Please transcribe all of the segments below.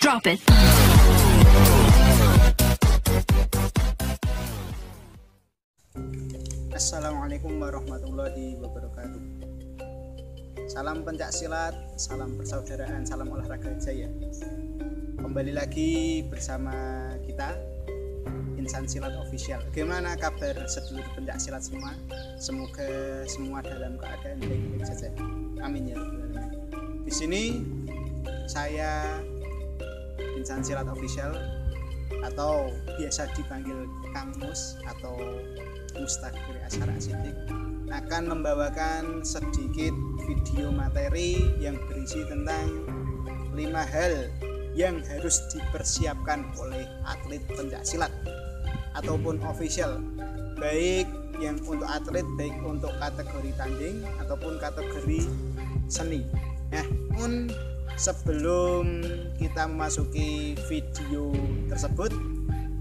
Drop it. Assalamualaikum warahmatullahi wabarakatuh. Salam pencak silat, salam persaudaraan, salam olahraga jaya. Kembali lagi bersama kita Insan Silat Official. Bagaimana kabar sedulur pencak silat semua? Semoga semua dalam keadaan baik-baik saja. Amin ya rabbal alamin. Di sini saya Insan Silat Official atau biasa dipanggil Kang Mus atau Mustaqir Asyara Sidik akan membawakan sedikit video materi yang berisi tentang 5 hal yang harus dipersiapkan oleh atlet pencak silat ataupun official, baik yang untuk atlet, baik untuk kategori tanding ataupun kategori seni. Nah, namun sebelum kita memasuki video tersebut,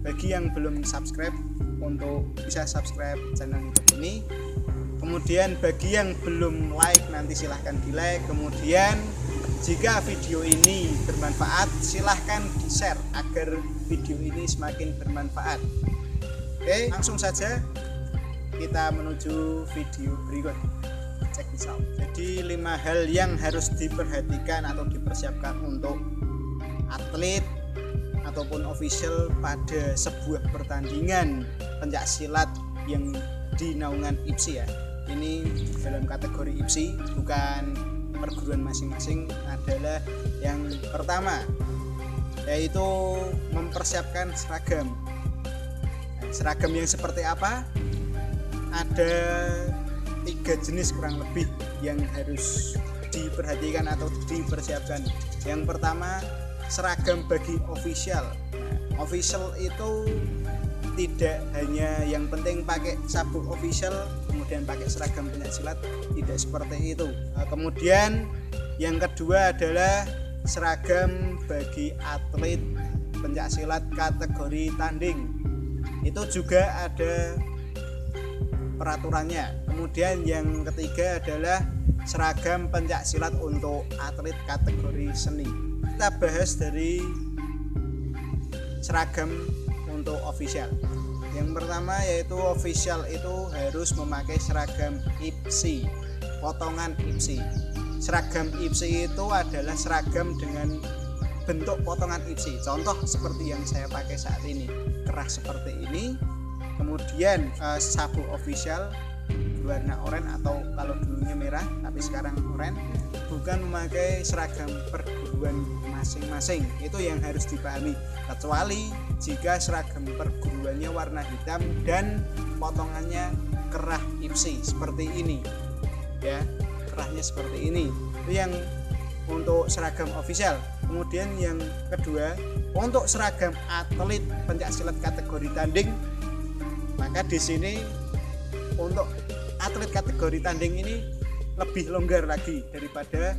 bagi yang belum subscribe untuk bisa subscribe channel YouTube ini. Kemudian bagi yang belum like nanti silahkan di like. Kemudian jika video ini bermanfaat silahkan di share agar video ini semakin bermanfaat. Oke, langsung saja kita menuju video berikut. Check this out. Jadi 5 hal yang harus diperhatikan atau dipersiapkan untuk atlet ataupun official pada sebuah pertandingan pencak silat yang di naungan IPSI ya. Ini dalam kategori IPSI, bukan perguruan masing-masing. Adalah yang pertama, yaitu mempersiapkan seragam. Seragam yang seperti apa? Ada 3 jenis kurang lebih yang harus diperhatikan atau dipersiapkan. Yang pertama, seragam bagi official. Official itu tidak hanya yang penting pakai sabuk official kemudian pakai seragam pencak silat, tidak seperti itu. Kemudian yang kedua adalah seragam bagi atlet pencak silat kategori tanding. Itu juga ada peraturannya. Kemudian yang ketiga adalah seragam pencak silat untuk atlet kategori seni. Kita bahas dari seragam untuk official. Yang pertama yaitu official itu harus memakai seragam IPSI, potongan IPSI. Seragam IPSI itu adalah seragam dengan bentuk potongan IPSI. Contoh seperti yang saya pakai saat ini, kerah seperti ini. Kemudian sabuk official warna oranye atau kalau dulunya merah tapi sekarang oranye, bukan memakai seragam perguruan masing-masing. Itu yang harus dipahami, kecuali jika seragam perguruannya warna hitam dan potongannya kerah IPSI seperti ini ya, kerahnya seperti ini. Itu yang untuk seragam official. Kemudian yang kedua, untuk seragam atlet pencak silat kategori tanding, maka di sini untuk atlet kategori tanding ini lebih longgar lagi daripada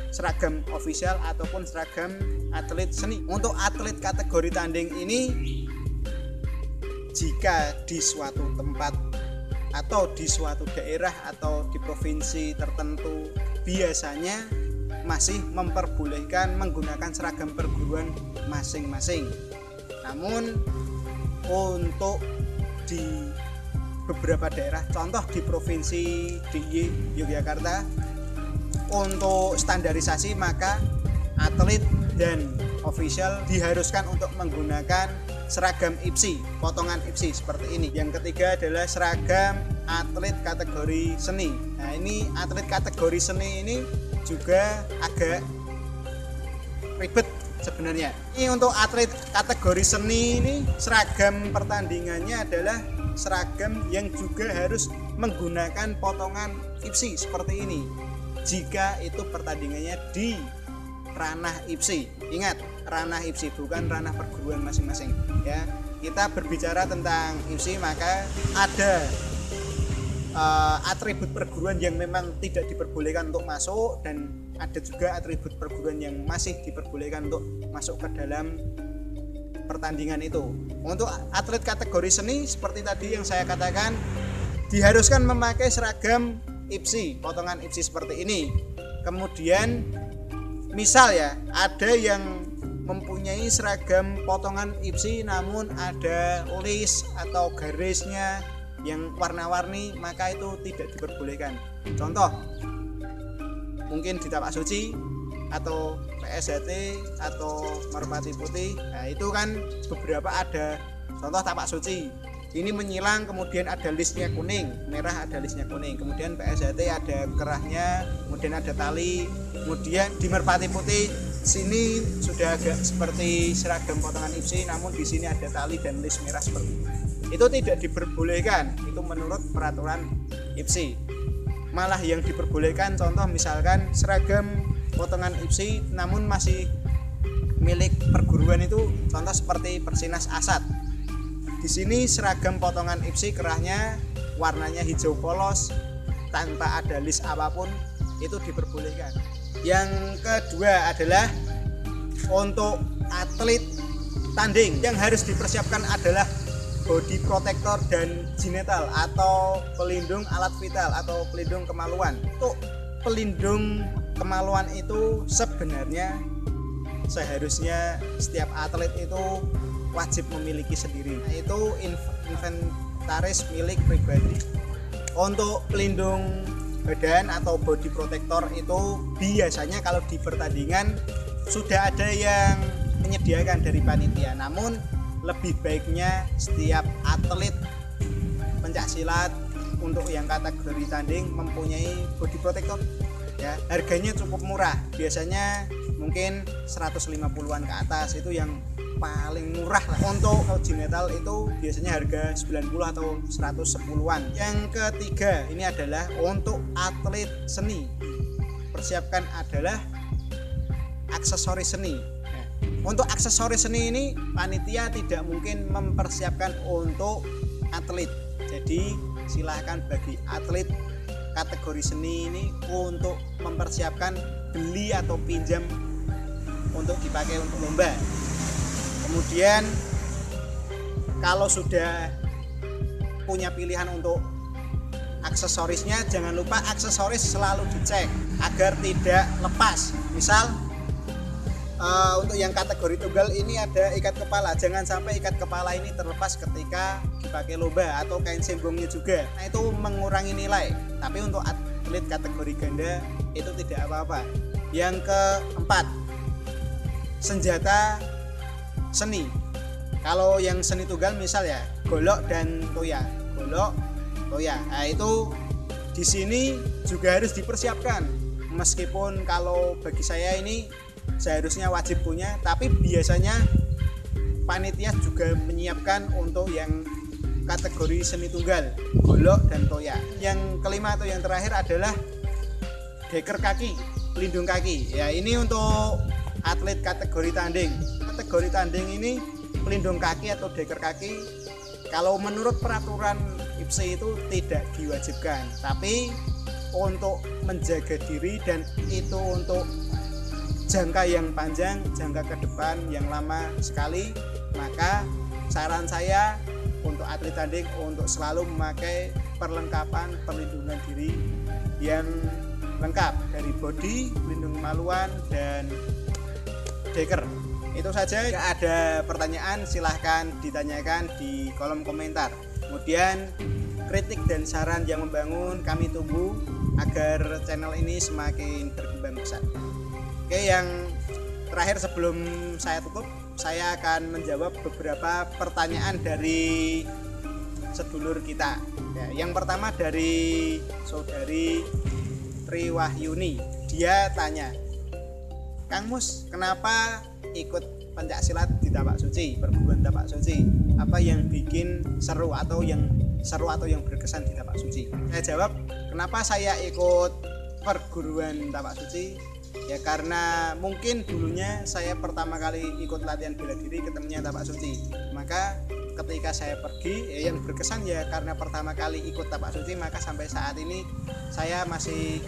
seragam official ataupun seragam atlet seni. Untuk atlet kategori tanding ini, jika di suatu tempat atau di suatu daerah atau di provinsi tertentu biasanya masih memperbolehkan menggunakan seragam perguruan masing-masing. Namun untuk di beberapa daerah, contoh di provinsi DIY Yogyakarta, untuk standarisasi maka atlet dan official diharuskan untuk menggunakan seragam IPSI, potongan IPSI seperti ini. Yang ketiga adalah seragam atlet kategori seni. Nah, ini atlet kategori seni ini juga agak ribet sebenarnya. Ini untuk atlet kategori seni ini seragam pertandingannya adalah seragam yang juga harus menggunakan potongan IPSI seperti ini jika itu pertandingannya di ranah IPSI. Ingat, ranah IPSI bukan ranah perguruan masing-masing ya. Kita berbicara tentang IPSI, maka ada atribut perguruan yang memang tidak diperbolehkan untuk masuk, dan ada juga atribut perguruan yang masih diperbolehkan untuk masuk ke dalam pertandingan itu. Untuk atlet kategori seni seperti tadi yang saya katakan, diharuskan memakai seragam IPSI, potongan IPSI seperti ini. Kemudian misal ya, ada yang mempunyai seragam potongan IPSI namun ada list atau garisnya yang warna-warni, maka itu tidak diperbolehkan. Contoh, mungkin di tapak suci atau PSHT atau merpati putih. Nah, itu kan beberapa ada contoh tapak suci. Ini menyilang, kemudian ada listnya kuning, merah ada listnya kuning. Kemudian PSHT ada kerahnya, kemudian ada tali. Kemudian di merpati putih sini sudah agak seperti seragam potongan IPSI, namun di sini ada tali dan list merah seperti itu. Itu tidak diperbolehkan, itu menurut peraturan IPSI. Malah yang diperbolehkan contoh misalkan seragam potongan IPSI namun masih milik perguruan itu, contoh seperti Persinas Asad. Di sini seragam potongan IPSI kerahnya warnanya hijau polos tanpa ada list apapun, itu diperbolehkan. Yang kedua adalah untuk atlet tanding yang harus dipersiapkan adalah body protector dan ginetal atau pelindung alat vital atau pelindung kemaluan. Untuk pelindung kemaluan itu sebenarnya seharusnya setiap atlet itu wajib memiliki sendiri. Nah, itu inventaris milik pribadi. Untuk pelindung badan atau body protector itu biasanya kalau di pertandingan sudah ada yang menyediakan dari panitia, namun lebih baiknya setiap atlet pencaksilat untuk yang kategori tanding mempunyai body protector ya. Harganya cukup murah, biasanya mungkin 150-an ke atas, itu yang paling murah lah. Untuk ginetal itu biasanya harga 90 atau 110-an. Yang ketiga ini adalah untuk atlet seni, persiapkan adalah aksesoris seni. Untuk aksesoris seni ini panitia tidak mungkin mempersiapkan untuk atlet. Jadi silahkan bagi atlet kategori seni ini untuk mempersiapkan beli atau pinjam untuk dipakai untuk lomba. Kemudian kalau sudah punya pilihan untuk aksesorisnya, jangan lupa aksesoris selalu dicek agar tidak lepas. Misal untuk yang kategori tunggal ini ada ikat kepala, jangan sampai ikat kepala ini terlepas ketika dipakai lomba, atau kain sembongnya juga. Nah, itu mengurangi nilai. Tapi untuk atlet kategori ganda itu tidak apa-apa. Yang keempat, senjata seni. Kalau yang seni tunggal misal ya golok dan toya, golok, toya. Nah, itu di sini juga harus dipersiapkan. Meskipun kalau bagi saya ini seharusnya wajib punya, tapi biasanya panitia juga menyiapkan untuk yang kategori seni tunggal, golok dan toya. Yang kelima atau yang terakhir adalah deker kaki, pelindung kaki. Ya, ini untuk atlet kategori tanding. Kategori tanding ini pelindung kaki atau deker kaki kalau menurut peraturan IPSI itu tidak diwajibkan, tapi untuk menjaga diri dan itu untuk jangka yang panjang, jangka ke depan yang lama sekali, maka saran saya untuk atlet tanding untuk selalu memakai perlengkapan perlindungan diri yang lengkap dari body, pelindung kemaluan, dan deker. Itu saja. Jika ada pertanyaan silahkan ditanyakan di kolom komentar. Kemudian kritik dan saran yang membangun kami tunggu agar channel ini semakin berkembang besar. Oke, yang terakhir sebelum saya tutup, saya akan menjawab beberapa pertanyaan dari sedulur kita. Ya, yang pertama dari saudari Triwahyuni. Dia tanya, Kang Mus, kenapa ikut pencaksilat di tapak suci, perguruan tapak suci? Apa yang bikin seru atau yang berkesan di tapak suci? Saya jawab, kenapa saya ikut perguruan tapak suci? Ya karena mungkin dulunya saya pertama kali ikut latihan bela diri ketemunya tapak suci. Maka ketika saya pergi yang berkesan ya karena pertama kali ikut tapak suci, maka sampai saat ini saya masih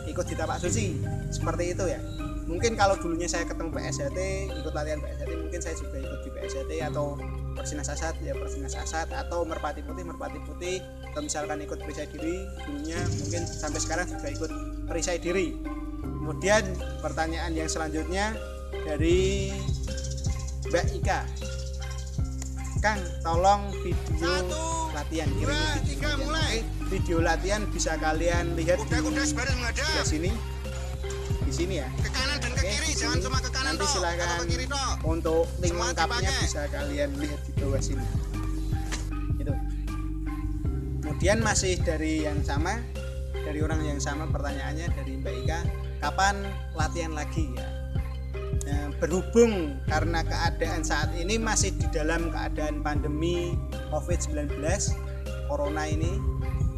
ikut di tapak suci. Seperti itu ya. Mungkin kalau dulunya saya ketemu PSHT, ikut latihan PSHT, mungkin saya juga ikut di PSHT atau Persinas Asad ya Persinas Asad, atau merpati putih, atau misalkan ikut perisai diri dulunya, mungkin sampai sekarang juga ikut perisai diri. Kemudian pertanyaan yang selanjutnya dari Mbak Ika. Kang, tolong video latihan kirim video latihan bisa kalian lihat di sebelah sini. Di sini ya. Ke kanan dan ke kiri, jangan cuma ke kanan. Nanti silakan untuk link lengkapnya bisa kalian lihat di bawah sini. Itu. Kemudian masih dari yang sama, dari orang yang sama pertanyaannya dari Mbak Ika, kapan latihan lagi ya? Nah, berhubung karena keadaan saat ini masih di dalam keadaan pandemi COVID-19 Corona ini,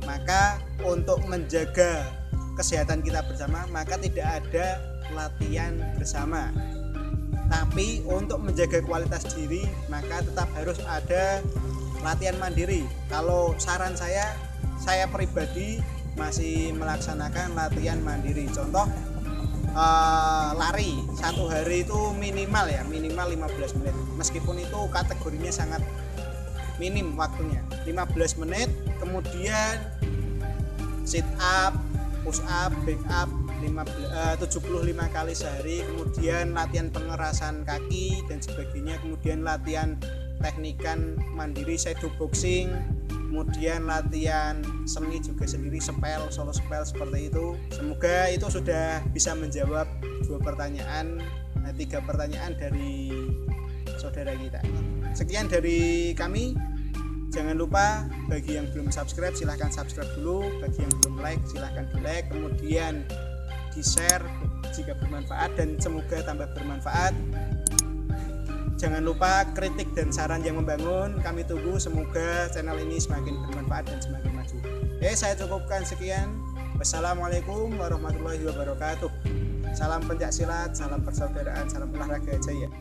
maka untuk menjaga kesehatan kita bersama maka tidak ada latihan bersama. Tapi untuk menjaga kualitas diri maka tetap harus ada latihan mandiri. Kalau saran saya pribadi masih melaksanakan latihan mandiri. Contoh lari satu hari itu minimal 15 menit, meskipun itu kategorinya sangat minim waktunya 15 menit. Kemudian sit up, push up, back up 75 kali sehari. Kemudian latihan pengerasan kaki dan sebagainya. Kemudian latihan teknikan mandiri shadow boxing. Kemudian latihan seni juga sendiri, solo spell seperti itu. Semoga itu sudah bisa menjawab 3 pertanyaan dari saudara kita. Sekian dari kami. Jangan lupa bagi yang belum subscribe silahkan subscribe dulu, bagi yang belum like silahkan di like, kemudian di share jika bermanfaat dan semoga tambah bermanfaat. Jangan lupa kritik dan saran yang membangun kami tunggu, semoga channel ini semakin bermanfaat dan semakin maju. Saya cukupkan sekian. Wassalamualaikum warahmatullahi wabarakatuh. Salam pencaksilat, salam persaudaraan, salam olahraga jaya.